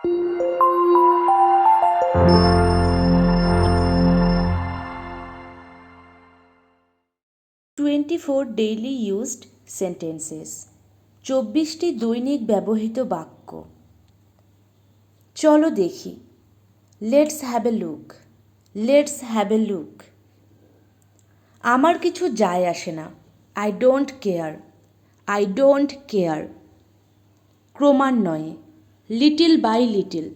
24 daily used sentences, 24টি দৈনিক ব্যবহৃত বাক্য। চলো দেখি। Let's have a look. Let's have a look. আমার কিছু যায় আসে না। I don't care. I don't care. ক্রমান্বয়ে। Little by little.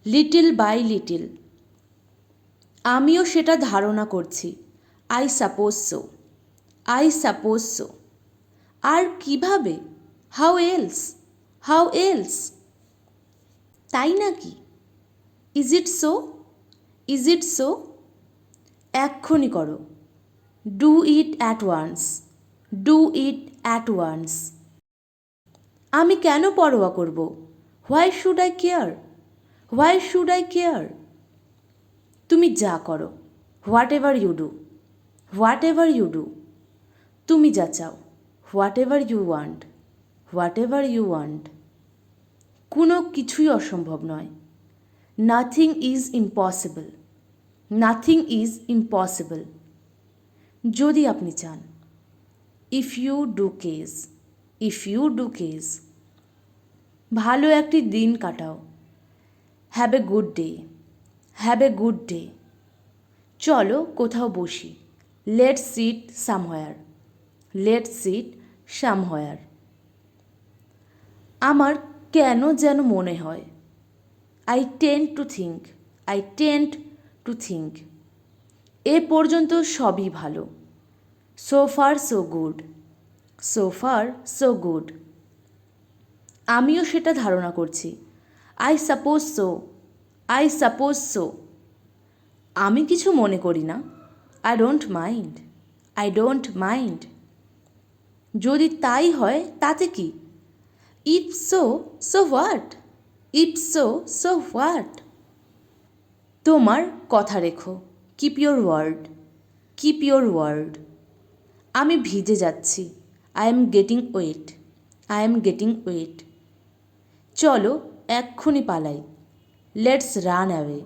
Little by little. আমিও সেটা ধারণা করছি। I suppose so. I suppose so. আর কিভাবে? How else? How else? তাই নাকি? Is it so? Is it so? এক্ষুনি করো। Do it at once. Do it at once. আমি কেন পরোয়া করব? Why should I care? Why should I care? তুমি যা করো। Whatever you do. Whatever you do. তুমি যা চাও। Whatever you want. Whatever you want. কোনো কিছুই অসম্ভব নয়। Nothing is impossible. Nothing is impossible. যদি আপনি চান। If you do case. If you do case. ভালো একটি দিন কাটাও। Have a good day. Have a good day. চলো কোথাও বসি। Let's sit somewhere. Let's sit somewhere. আমার কেন যেন মনে হয়। I tend to think. I tend to think. এ পর্যন্ত সবই ভালো। So far so good. So far so good. আমিও সেটা ধারণা করছি। I suppose so. I suppose so. আমি কিছু মনে করি না। I don't mind. I don't mind. যদি তাই হয় তাতে কি? If so, so what? If so, so what? তোমার কথা রেখো। Keep your word. Keep your word. আমি ভিজে যাচ্ছি। I am getting wait. I am getting wait. চলো এক্ষুনি পালাই। Let's run away.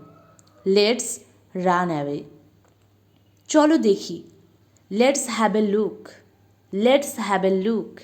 Let's run away. চলো দেখি। Let's have a look. Let's have a look.